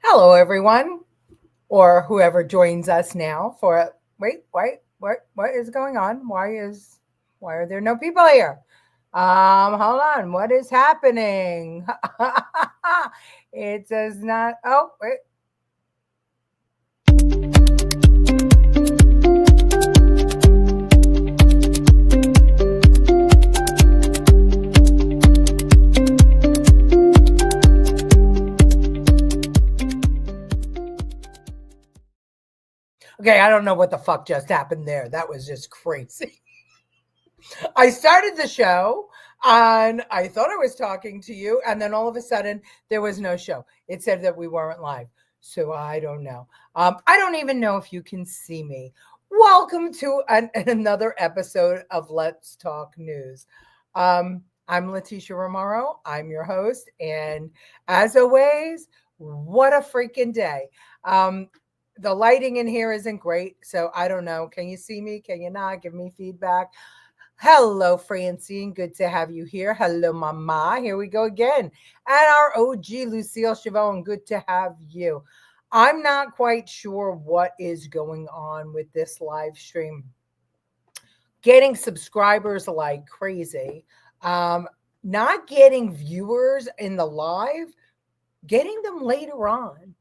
Hello, everyone, or whoever joins us now for what is going on? Why are there no people here? Hold on, what is happening? It does not. Oh, wait. Okay, I don't know what the fuck just happened there. That was just crazy. I started the show and I thought I was talking to you, and then all of a sudden there was no show. It said that we weren't live. So I don't know. I don't even know if you can see me. Welcome to another episode of Let's Talk News. I'm Leticia Remauro. I'm your host. And as always, what a freaking day. The lighting in here isn't great. So I don't know. Can you see me? Can you not? Give me feedback. Hello, Francine. Good to have you here. Hello, Mama. Here we go again. And our OG, Lucille Chavon. Good to have you. I'm not quite sure what is going on with this live stream. Getting subscribers like crazy. Not getting viewers in the live. Getting them later on.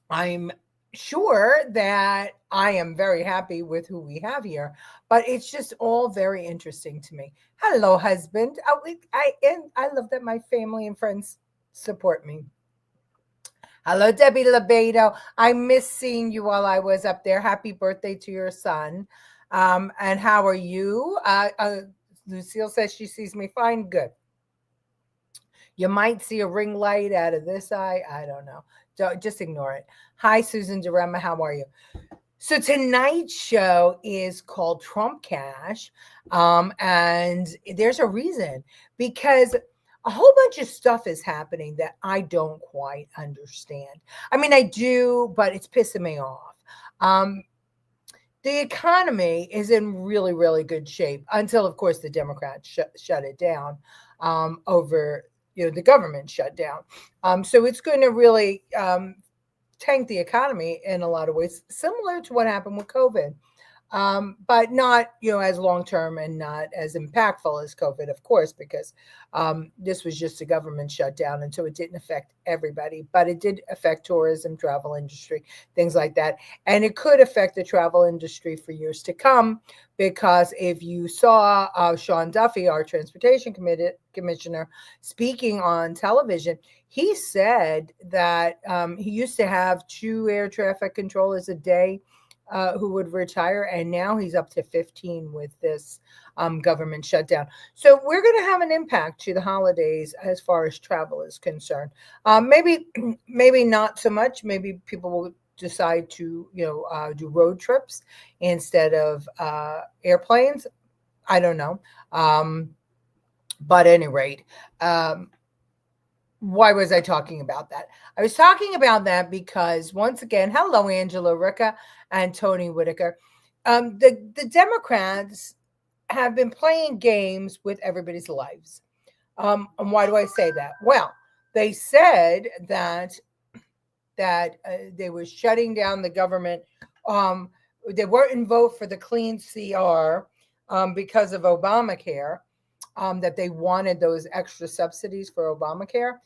I'm sure that I am very happy with who we have here, but it's just all very interesting to me. Hello, husband. I love that my family and friends support me. Hello, Debbie Lebedo. I miss seeing you while I was up there. Happy birthday to your son. And how are you? Lucille says she sees me fine. Good. You might see a ring light out of this eye. I don't know. Just ignore it. Hi, Susan Durema. How are you? So tonight's show is called Trump Cash. And there's a reason, because a whole bunch of stuff is happening that I don't quite understand. I mean, I do, but it's pissing me off. The economy is in really, really good shape until, of course, the Democrats shut it down over the government shut down. So it's going to really tank the economy in a lot of ways, similar to what happened with COVID, but not, as long-term and not as impactful as COVID, of course, because this was just a government shutdown. And so it didn't affect everybody, but it did affect tourism, travel industry, things like that. And it could affect the travel industry for years to come, because if you saw Sean Duffy, our transportation commissioner, speaking on television, he said that he used to have 2 air traffic controllers a day who would retire, and now he's up to 15 with this government shutdown. So we're going to have an impact to the holidays as far as travel is concerned. Maybe not so much. Maybe people will decide to do road trips instead of airplanes. I don't know. But at any rate, why was I talking about that? I was talking about that because, once again, hello, Angela Ricca and Tony Whitaker. The Democrats have been playing games with everybody's lives. And why do I say that? Well, they said that they were shutting down the government. They wouldn't vote for the clean CR because of Obamacare, that they wanted those extra subsidies for Obamacare.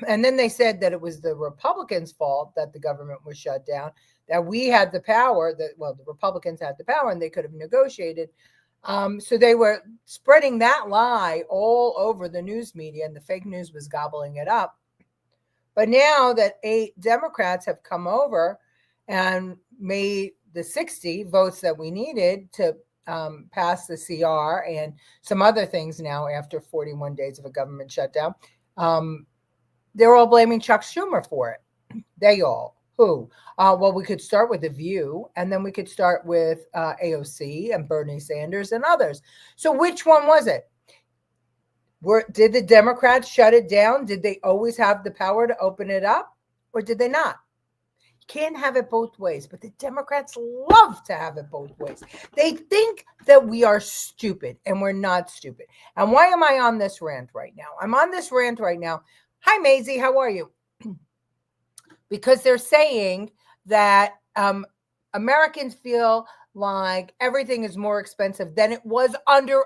And then they said that it was the Republicans' fault that the government was shut down, that we had the power, the Republicans had the power and they could have negotiated. So they were spreading that lie all over the news media, and the fake news was gobbling it up. But now that 8 Democrats have come over and made the 60 votes that we needed to pass the CR and some other things now after 41 days of a government shutdown, they're all blaming Chuck Schumer for it. They all. Who? Well, we could start with The View, and then we could start with AOC and Bernie Sanders and others. So which one was it? Did the Democrats shut it down? Did they always have the power to open it up, or did they not? You can't have it both ways, but the Democrats love to have it both ways. They think that we are stupid, and we're not stupid. And why am I on this rant right now? I'm on this rant right now. Hi, Maisie. How are you? because they're saying that Americans feel like everything is more expensive than it was under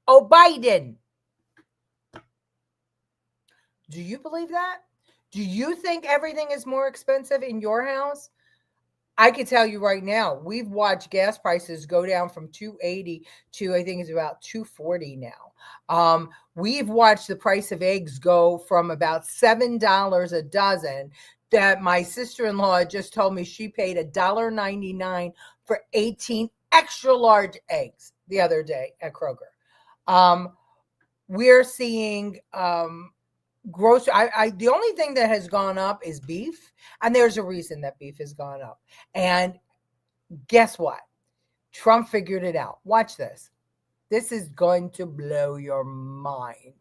Biden. Do you believe that? Do you think everything is more expensive in your house? I can tell you right now, we've watched gas prices go down from $2.80 to I think it's about $2.40 now. We've watched the price of eggs go from about $7 a dozen that my sister-in-law just told me she paid $1.99 for 18 extra large eggs the other day at Kroger. We're seeing grocery. The only thing that has gone up is beef, and there's a reason that beef has gone up. And guess what? Trump figured it out. Watch this. This is going to blow your mind.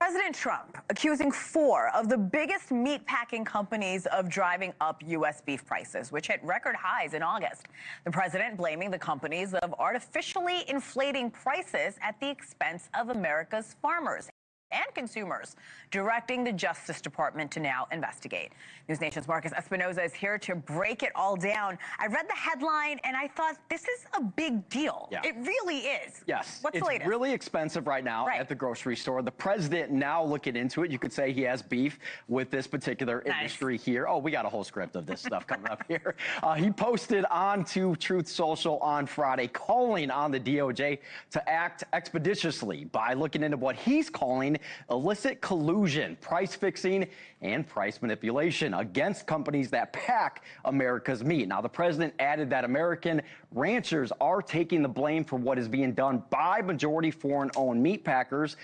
President Trump accusing 4 of the biggest meatpacking companies of driving up U.S. beef prices, which hit record highs in August. The president blaming the companies of artificially inflating prices at the expense of America's farmers and consumers, directing the Justice Department to now investigate. News Nation's Marcus Espinoza is here to break it all down. I read the headline and I thought, this is a big deal. Yeah. It really is. Yes. What's the latest? It's really expensive right now at the grocery store. The president now looking into it. You could say he has beef with this particular industry here. Oh, we got a whole script of this stuff coming up here. He posted onto Truth Social on Friday, calling on the DOJ to act expeditiously by looking into what he's calling illicit collusion, price fixing, and price manipulation against companies that pack America's meat. Now, the president added that American ranchers are taking the blame for what is being done by majority foreign-owned meat packers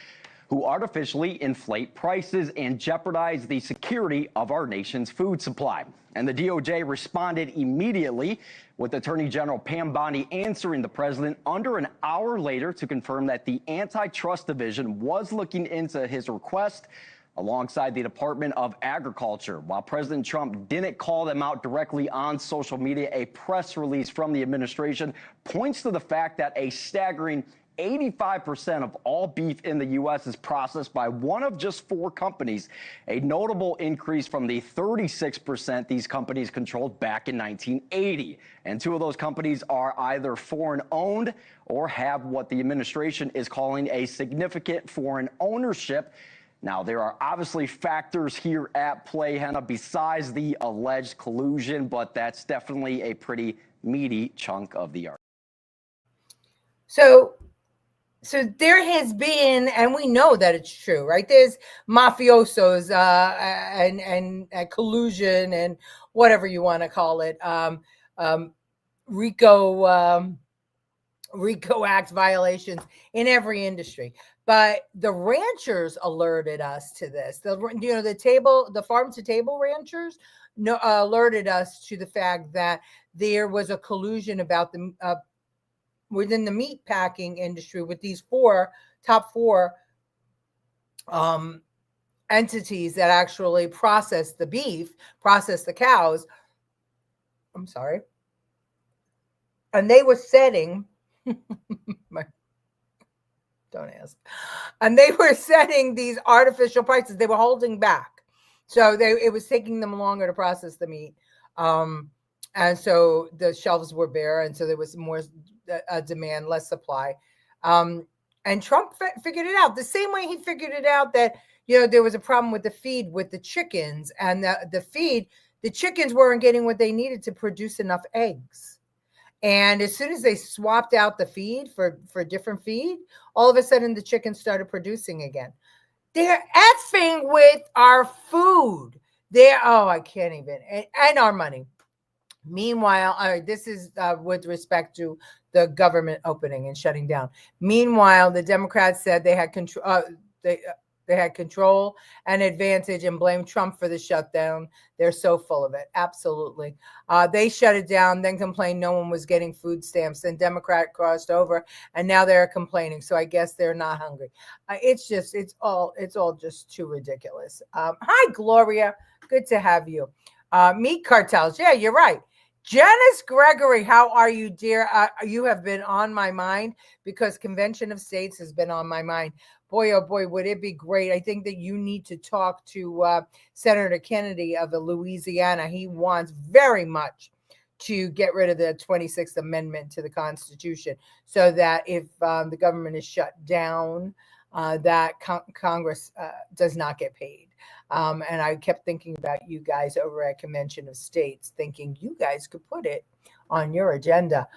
who artificially inflate prices and jeopardize the security of our nation's food supply. And the DOJ responded immediately, with Attorney General Pam Bondi answering the president under an hour later to confirm that the Antitrust Division was looking into his request alongside the Department of Agriculture. While President Trump didn't call them out directly on social media, a press release from the administration points to the fact that a staggering 85% of all beef in the U.S. is processed by one of just 4 companies, a notable increase from the 36% these companies controlled back in 1980. And 2 of those companies are either foreign-owned or have what the administration is calling a significant foreign ownership. Now, there are obviously factors here at play, Hannah, besides the alleged collusion, but that's definitely a pretty meaty chunk of the argument. So there has been, and we know that it's true, right? There's mafiosos and collusion and whatever you want to call it, RICO Act violations in every industry. But the ranchers alerted us to this. The farm to table ranchers alerted us to the fact that there was a collusion about the within the meat packing industry with these top four entities that actually process the beef, process the cows. I'm sorry. And they were setting, don't ask. And they were setting these artificial prices. They were holding back. So it was taking them longer to process the meat. And so the shelves were bare. And so there was more demand, less supply. And Trump figured it out the same way he figured it out that, there was a problem with the feed with the chickens, and the chickens weren't getting what they needed to produce enough eggs. And as soon as they swapped out the feed for different feed, all of a sudden the chickens started producing again. They're effing with our food. I can't even, and our money. Meanwhile, this is with respect to the government opening and shutting down. Meanwhile, the Democrats said they had control. They had control and advantage and blamed Trump for the shutdown. They're so full of it. Absolutely. They shut it down, then complained no one was getting food stamps. Then Democrat crossed over, and now they're complaining. So I guess they're not hungry. It's all just too ridiculous. Hi, Gloria. Good to have you. Meat cartels. Yeah, you're right. Janice Gregory, how are you, dear? You have been on my mind because Convention of States has been on my mind. Boy, oh boy, would it be great. I think that you need to talk to Senator Kennedy of Louisiana. He wants very much to get rid of the 26th Amendment to the Constitution so that if the government is shut down, that Congress does not get paid. And I kept thinking about you guys over at Convention of States, thinking you guys could put it on your agenda.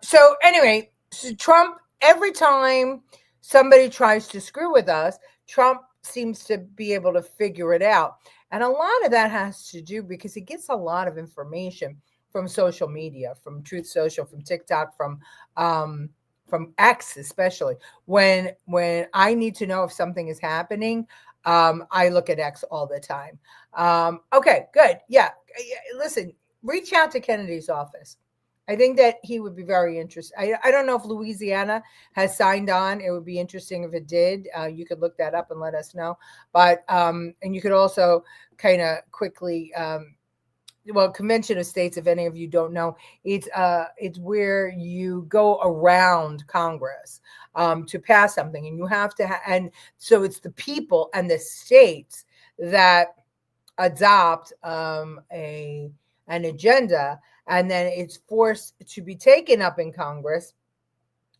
So anyway, so Trump, every time somebody tries to screw with us, Trump seems to be able to figure it out. And a lot of that has to do because he gets a lot of information from social media, from Truth Social, from TikTok, from X, especially when I need to know if something is happening. I look at X all the time. Okay, good. Yeah. Listen, reach out to Kennedy's office. I think that he would be very interested. I don't know if Louisiana has signed on. It would be interesting if it did. You could look that up and let us know. But and you could also kind of quickly Convention of States, if any of you don't know, it's where you go around Congress to pass something, and you have to and so it's the people and the states that adopt an agenda, and then it's forced to be taken up in Congress,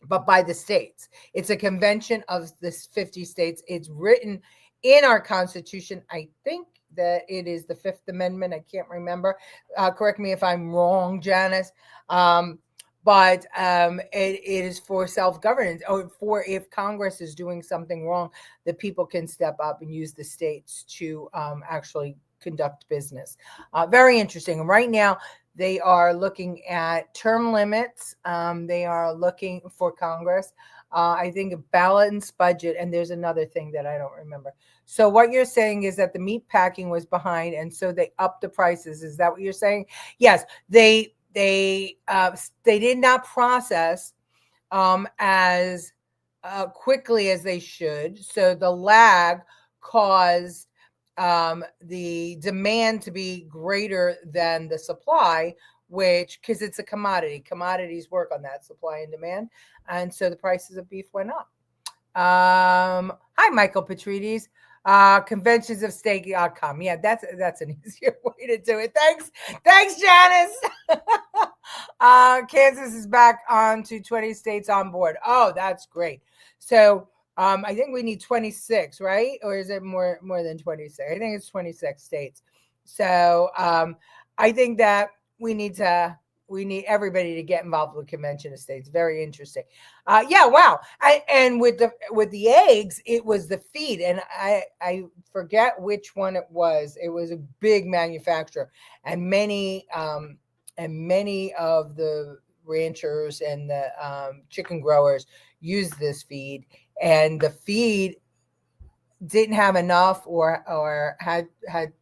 but by the states. It's a convention of the 50 states. It's written in our Constitution. I think that it is the Fifth Amendment. I can't remember. Correct me if I'm wrong, Janice. But it is for self-governance, or for if Congress is doing something wrong, the people can step up and use the states to actually conduct business. Very interesting. And right now, they are looking at term limits. They are looking for Congress. I think a balanced budget, and there's another thing that I don't remember. So what you're saying is that the meat packing was behind, and so they upped the prices. Is that what you're saying? Yes, they did not process as quickly as they should. So the lag caused the demand to be greater than the supply, which, because it's a commodity, commodities work on that supply and demand. And so the prices of beef went up. Hi, Michael Petrides. Conventions of State.com. Yeah, that's an easier way to do it. Thanks, Janice. Kansas is back on to 20 states on board. Oh, that's great. So I think we need 26, right? Or is it more than 26? I think it's 26 states. So I think that we need everybody to get involved with Convention of States. Very interesting. Yeah, wow. And with the eggs, it was the feed, and I forget which one it was. It was a big manufacturer, and many of the ranchers and the chicken growers used this feed, and the feed didn't have enough, or had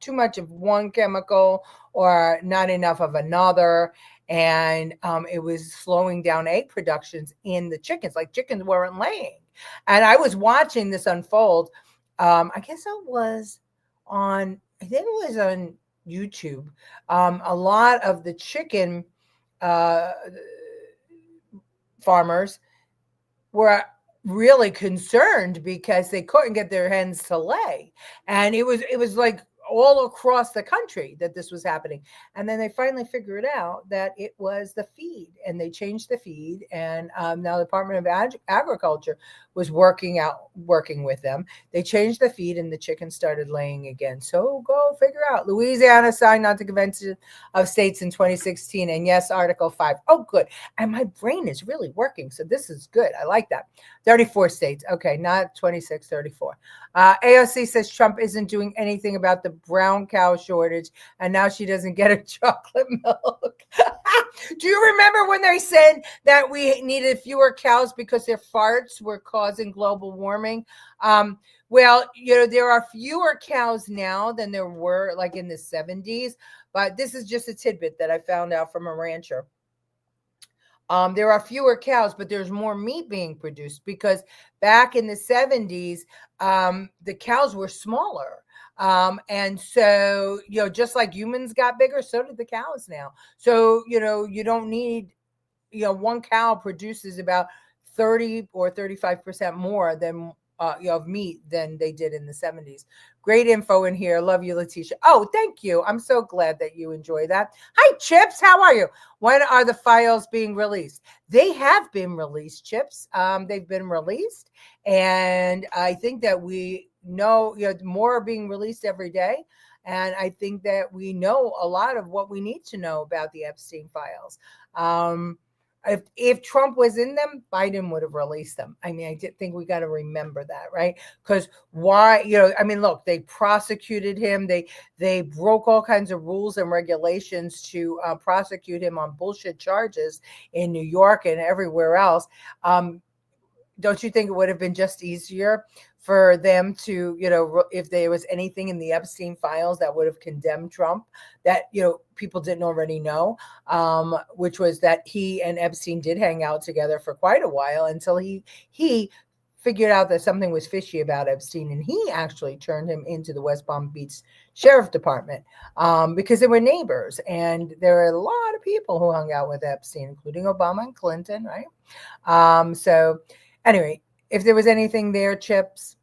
too much of one chemical, or not enough of another, and it was slowing down egg productions in the chickens. Like, chickens weren't laying. And I was watching this unfold. I guess it was on YouTube. A lot of the chicken farmers were really concerned because they couldn't get their hens to lay, and it was like all across the country that this was happening. And then they finally figured out that it was the feed, and they changed the feed, and now the Department of Agriculture was working with them. They changed the feed, and the chickens started laying again. So go figure out. Louisiana signed on to Convention of States in 2016, and yes, Article 5. Oh, good. And my brain is really working, so this is good. I like that. 34 states. Okay, not 26, 34. AOC says Trump isn't doing anything about the brown cow shortage, and now she doesn't get her chocolate milk. Do you remember when they said that we needed fewer cows because their farts were causing global warming? Well, there are fewer cows now than there were like in the 70s, but this is just a tidbit that I found out from a rancher. There are fewer cows, but there's more meat being produced, because back in the 70s, the cows were smaller. And so, just like humans got bigger, so did the cows now. So, you don't need, one cow produces about 30 or 35% more than of meat than they did in the 70s. Great info in here. Love you, Leticia. Oh, thank you. I'm so glad that you enjoy that. Hi, Chips. How are you? When are the files being released? They have been released, Chips. They've been released. And I think that we know, more are being released every day. And I think that we know a lot of what we need to know about the Epstein files. If Trump was in them, Biden would have released them. I mean, I did think we got to remember that, right? Because why, look, they prosecuted him. They broke all kinds of rules and regulations to prosecute him on bullshit charges in New York and everywhere else. Don't you think it would have been just easier for them to, if there was anything in the Epstein files that would have condemned Trump that, people didn't already know, which was that he and Epstein did hang out together for quite a while until he figured out that something was fishy about Epstein, and he actually turned him into the West Palm Beach Sheriff Department because they were neighbors, and there were a lot of people who hung out with Epstein, including Obama and Clinton, right? So anyway, if there was anything there, Chips,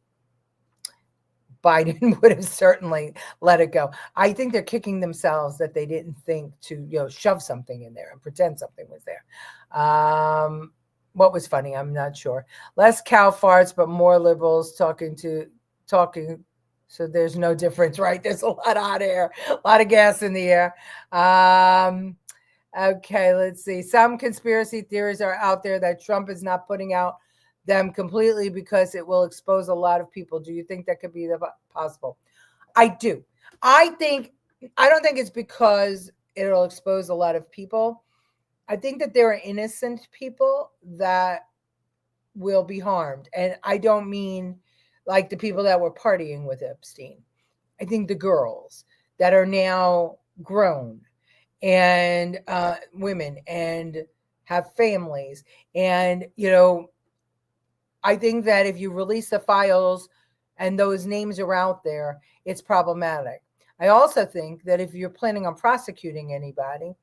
Biden would have certainly let it go. I think they're kicking themselves that they didn't think to, shove something in there and pretend something was there. What was funny? I'm not sure. Less cow farts, but more liberals talking. So there's no difference, right? There's a lot of hot air, a lot of gas in the air. Okay, let's see. Some conspiracy theories are out there that Trump is not putting out them completely because it will expose a lot of people. Do you think that could be possible? I do. I don't think it's because it'll expose a lot of people. I think that there are innocent people that will be harmed. And I don't mean like the people that were partying with Epstein. I think the girls that are now grown and women and have families. And, I think that if you release the files and those names are out there, it's problematic. I also think that if you're planning on prosecuting anybody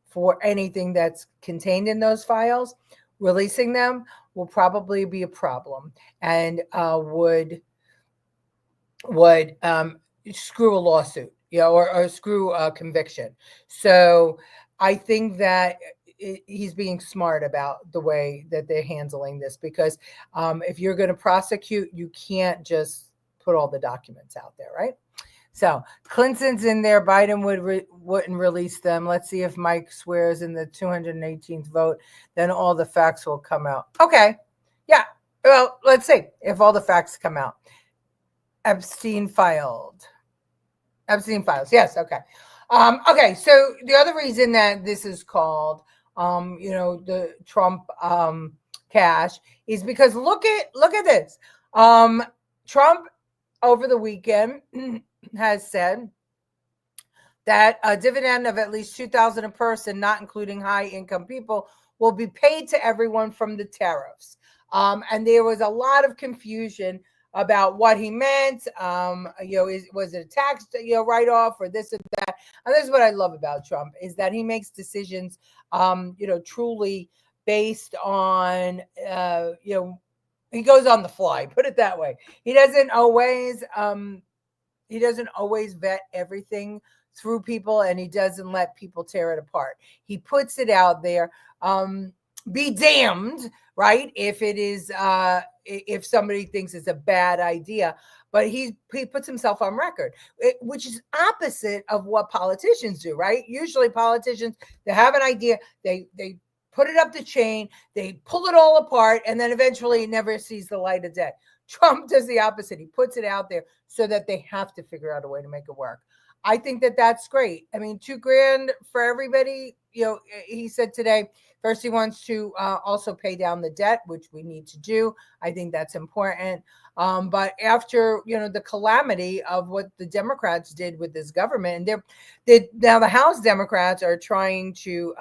for anything that's contained in those files, releasing them will probably be a problem and would screw a lawsuit, or screw a conviction. So I think that he's being smart about the way that they're handling this, because if you're going to prosecute, you can't just put all the documents out there, right? So Clinton's in there. Biden wouldn't release them. Let's see if Mike swears in the 218th vote, then all the facts will come out. Okay. Yeah. Well, let's see if all the facts come out. Epstein files. Yes. Okay. Okay. So the other reason that this is called, the Trump cash is because look at this. Trump over the weekend has said that a dividend of at least $2,000 a person, not including high income people, will be paid to everyone from the tariffs. And there was a lot of confusion about what he meant. Was it a tax, write-off or this and that? And this is what I love about Trump, is that he makes decisions, truly based on, he goes on the fly, put it that way. He doesn't always vet everything through people, and he doesn't let people tear it apart. He puts it out there. Be damned, right? If it is, if somebody thinks it's a bad idea, but he puts himself on record, which is opposite of what politicians do, right? Usually politicians, they have an idea, they put it up the chain, they pull it all apart, and then eventually it never sees the light of day. Trump does the opposite. He puts it out there so that they have to figure out a way to make it work. I think that that's great. I mean, $2,000 for everybody. He said today, first he wants to also pay down the debt, which we need to do. I think that's important. But after, the calamity of what the Democrats did with this government, and now the House Democrats are trying to,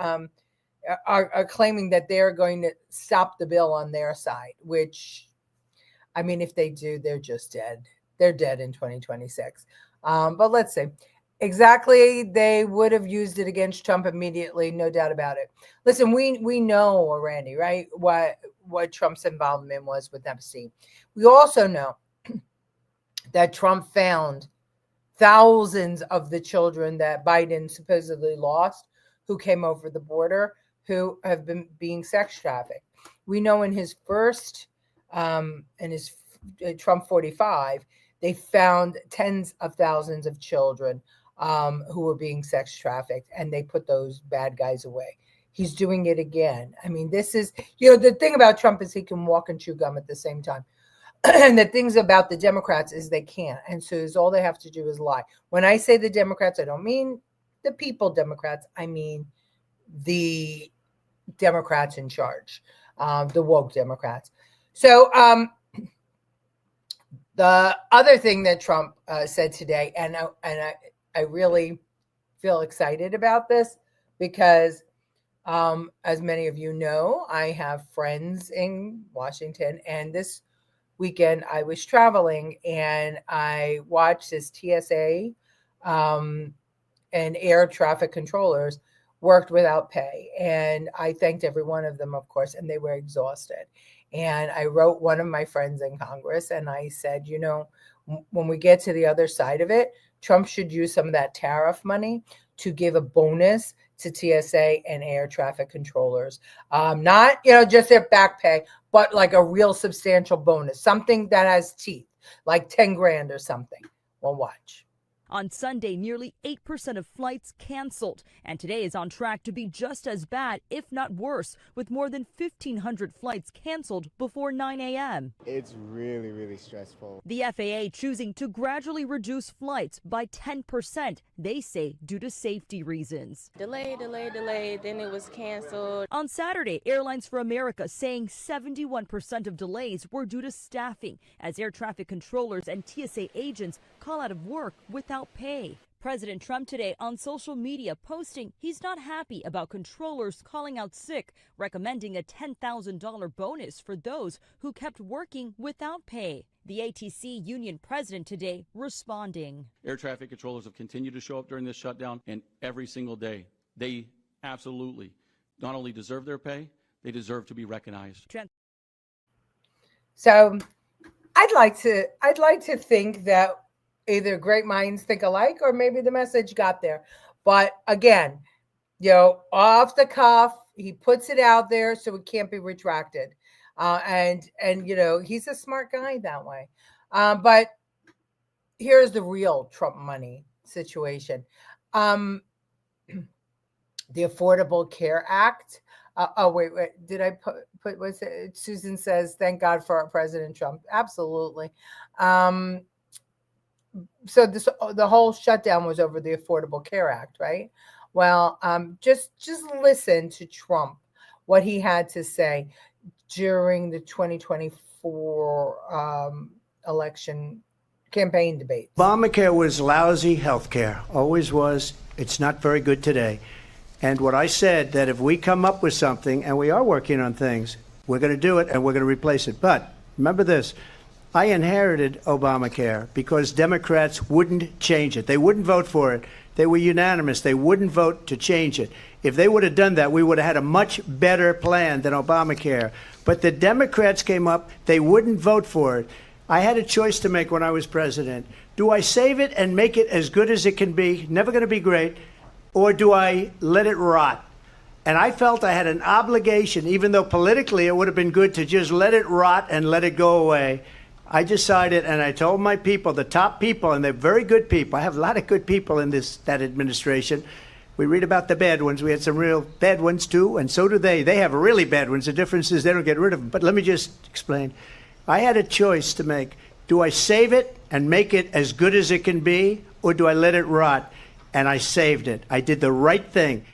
are claiming that they're going to stop the bill on their side, which, I mean, if they do, they're just dead. They're dead in 2026. But let's see. Exactly, they would have used it against Trump immediately, no doubt about it. Listen, we know, Randy, right, what Trump's involvement was with Epstein. We also know that Trump found thousands of the children that Biden supposedly lost, who came over the border, who have been being sex trafficked. We know in his first, in his Trump 45, they found tens of thousands of children who were being sex trafficked, and they put those bad guys away. He's doing it again. I mean, this is, the thing about Trump is he can walk and chew gum at the same time. And the things about the Democrats is they can't. And so all they have to do is lie. When I say the Democrats, I don't mean the people Democrats. I mean the Democrats in charge, the woke Democrats. So the other thing that Trump said today, and I really feel excited about this because, as many of you know, I have friends in Washington, and this weekend I was traveling and I watched this TSA and air traffic controllers worked without pay. And I thanked every one of them, of course, and they were exhausted. And I wrote one of my friends in Congress and I said, when we get to the other side of it, Trump should use some of that tariff money to give a bonus to TSA and air traffic controllers. Not, just their back pay, but like a real substantial bonus, something that has teeth, like 10 grand or something. We'll watch. On Sunday, nearly 8% of flights canceled, and today is on track to be just as bad, if not worse, with more than 1,500 flights canceled before 9 a.m. It's really, really stressful. The FAA choosing to gradually reduce flights by 10%, they say due to safety reasons. Delay, then it was canceled. On Saturday, Airlines for America saying 71% of delays were due to staffing, as air traffic controllers and TSA agents call out of work without pay. President Trump today on social media posting he's not happy about controllers calling out sick, recommending a $10,000 bonus for those who kept working without pay. The ATC union president today responding. Air traffic controllers have continued to show up during this shutdown, and every single day they absolutely not only deserve their pay, they deserve to be recognized. So I'd like to think that either great minds think alike or maybe the message got there. But again, off the cuff, he puts it out there so it can't be retracted. And he's a smart guy that way. But here's the real Trump money situation. The Affordable Care Act. Wait, did I put what's it? Susan says, thank God for our President Trump. Absolutely. So the whole shutdown was over the Affordable Care Act, right? Well, just listen to Trump, what he had to say during the 2024 election campaign debate. Obamacare was lousy health care, always was. It's not very good today. And what I said, that if we come up with something, and we are working on things, we're going to do it and we're going to replace it. But remember this. I inherited Obamacare because Democrats wouldn't change it. They wouldn't vote for it. They were unanimous. They wouldn't vote to change it. If they would have done that, we would have had a much better plan than Obamacare. But the Democrats came up. They wouldn't vote for it. I had a choice to make when I was president. Do I save it and make it as good as it can be, never going to be great, or do I let it rot? And I felt I had an obligation, even though politically it would have been good to just let it rot and let it go away. I decided, and I told my people, the top people, and they're very good people. I have a lot of good people in that administration. We read about the bad ones. We had some real bad ones, too, and so do they. They have really bad ones. The difference is they don't get rid of them. But let me just explain. I had a choice to make. Do I save it and make it as good as it can be, or do I let it rot? And I saved it. I did the right thing.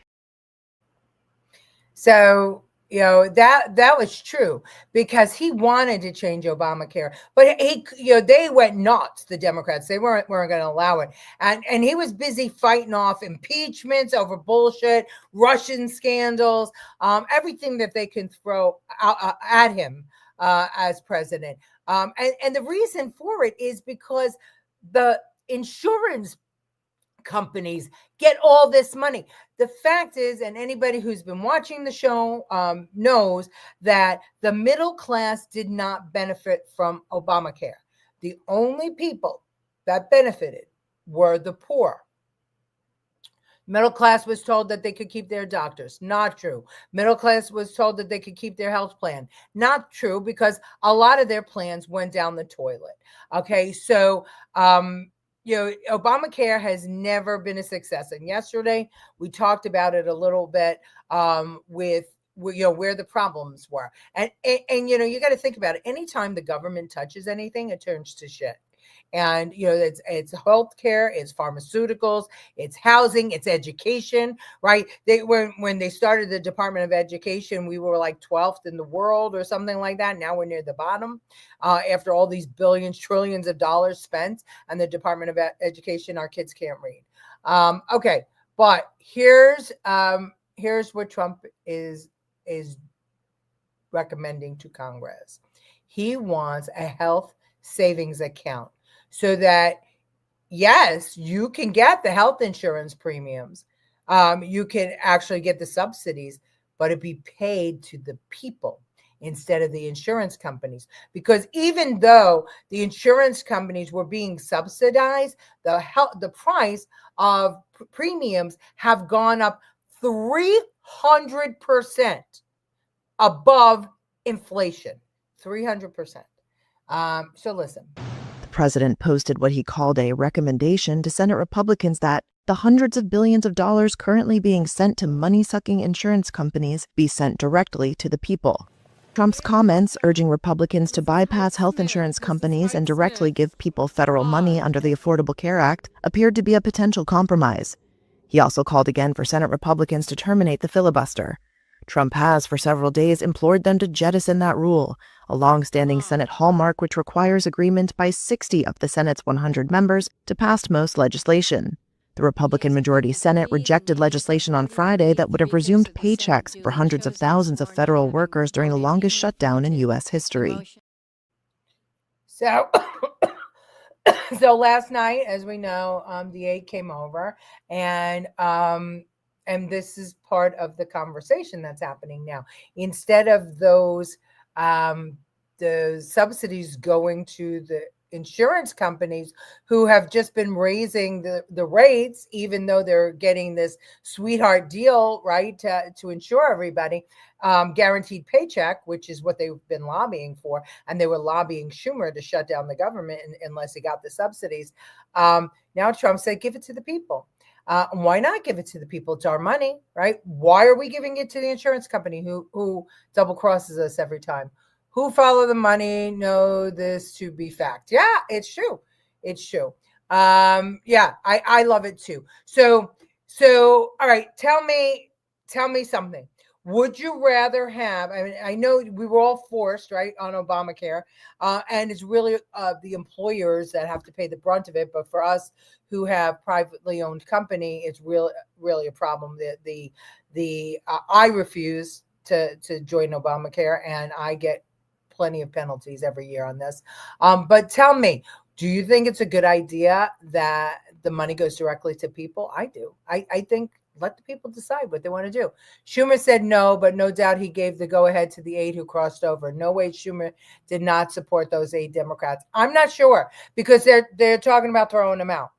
So, that was true because he wanted to change Obamacare, but they went nuts. The Democrats, they weren't going to allow it. And he was busy fighting off impeachments over bullshit, Russian scandals, everything that they can throw out, at him as president. And the reason for it is because the insurance companies get all this money. The fact is, and anybody who's been watching the show knows that the middle class did not benefit from Obamacare. The only people that benefited were the poor. Middle class was told that they could keep their doctors. Not true. Middle class was told that they could keep their health plan. Not true, because a lot of their plans went down the toilet. Okay, so Obamacare has never been a success. And yesterday we talked about it a little bit with where the problems were. And you got to think about it. Anytime the government touches anything, it turns to shit. And it's healthcare, it's pharmaceuticals, it's housing, it's education, right? When they started the Department of Education, we were like 12th in the world or something like that. Now we're near the bottom after all these billions, trillions of dollars spent on the Department of Education. Our kids can't read. Okay, but here's what Trump is recommending to Congress. He wants a health savings account, so that, yes, you can get the health insurance premiums. You can actually get the subsidies, but it be paid to the people instead of the insurance companies. Because even though the insurance companies were being subsidized, the price of premiums have gone up 300% above inflation. 300%. So listen. The president posted what he called a recommendation to Senate Republicans that the hundreds of billions of dollars currently being sent to money-sucking insurance companies be sent directly to the people. Trump's comments urging Republicans to bypass health insurance companies and directly give people federal money under the Affordable Care Act appeared to be a potential compromise. He also called again for Senate Republicans to terminate the filibuster. Trump has, for several days, implored them to jettison that rule, a long-standing Senate hallmark which requires agreement by 60 of the Senate's 100 members to pass most legislation. The Republican-majority Senate rejected legislation on Friday that would have resumed paychecks for hundreds of thousands of federal workers during the longest shutdown in U.S. history. So last night, as we know, the aide came over, and this is part of the conversation that's happening now. Instead of those the subsidies going to the insurance companies who have just been raising the rates, even though they're getting this sweetheart deal, right, to insure everybody, guaranteed paycheck, which is what they've been lobbying for. And they were lobbying Schumer to shut down the government unless he got the subsidies. Now Trump said, give it to the people. Why not give it to the people? It's our money, right? Why are we giving it to the insurance company who double crosses us every time? Who follow the money know this to be fact. Yeah, it's true. It's true. Yeah, I love it too. So all right, tell me something. Would you rather have, I mean, I know we were all forced, right, on Obamacare, and it's really the employers that have to pay the brunt of it. But for us who have privately owned company, it's really a problem. I refuse to join Obamacare, and I get plenty of penalties every year on this. But tell me, do you think it's a good idea that the money goes directly to people? I do. I think let the people decide what they want to do. Schumer said no, but no doubt he gave the go-ahead to the aide who crossed over. No way Schumer did not support those 8 Democrats. I'm not sure, because they're talking about throwing him out.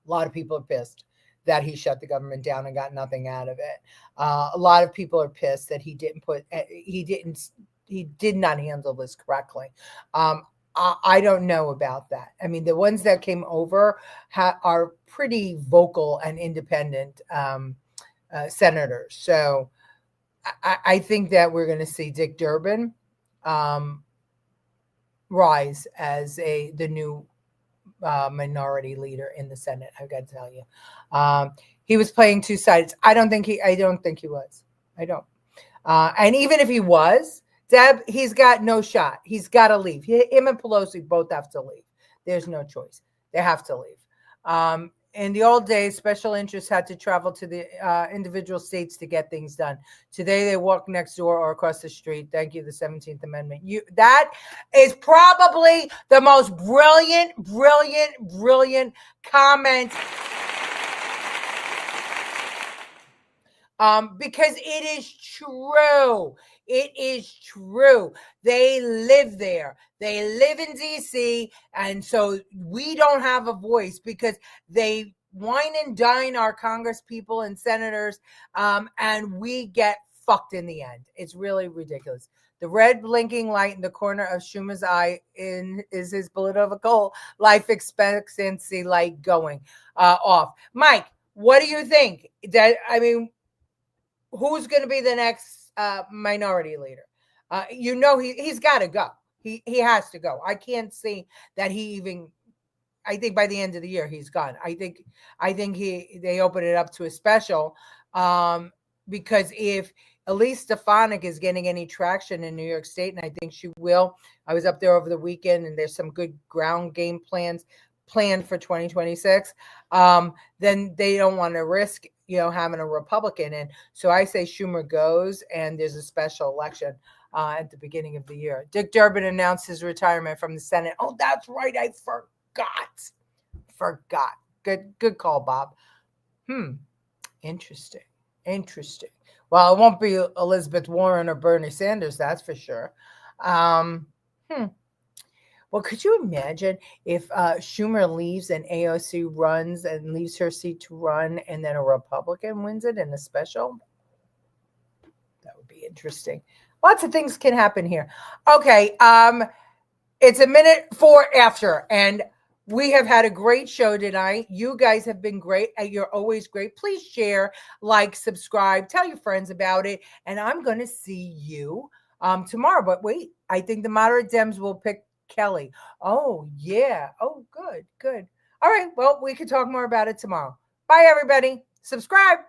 A lot of people are pissed that he shut the government down and got nothing out of it. A lot of people are pissed that he did not handle this correctly. I don't know about that. I mean, the ones that came over are pretty vocal and independent senators. So I think that we're going to see Dick Durbin rise as the new minority leader in the Senate. I've got to tell you, he was playing two sides. I don't think he was. I don't. And even if he was, Deb, he's got no shot. He's got to leave. Him and Pelosi both have to leave. There's no choice. They have to leave. In the old days, special interests had to travel to the individual states to get things done. Today, they walk next door or across the street. Thank you, the 17th Amendment. That is probably the most brilliant comment. Because it is true. It is true. They live there. They live in DC. And so we don't have a voice because they wine and dine our Congress people and senators. And we get fucked in the end. It's really ridiculous. The red blinking light in the corner of Schumer's eye is his political life expectancy light going off. Mike, what do you think? Who's going to be the next minority leader? He's got to go. He has to go. I can't see that I think by the end of the year he's gone. I think they open it up to a special because if Elise Stefanik is getting any traction in New York State, and I think she will. I was up there over the weekend, and there's some good ground game plans planned for 2026. Then they don't want to risk having a Republican in. So I say Schumer goes, and there's a special election at the beginning of the year. Dick Durbin announced his retirement from the Senate. Oh, that's right. I forgot. Good call, Bob. Interesting. Well, it won't be Elizabeth Warren or Bernie Sanders, that's for sure. Well, could you imagine if Schumer leaves and AOC runs and leaves her seat to run, and then a Republican wins it in a special? That would be interesting. Lots of things can happen here. Okay, it's a minute for after, and we have had a great show tonight. You guys have been great. You're always great. Please share, like, subscribe, tell your friends about it, and I'm going to see you tomorrow. But wait, I think the moderate Dems will pick Kelly. Oh, yeah. Oh, good. All right. Well, we can talk more about it tomorrow. Bye, everybody. Subscribe.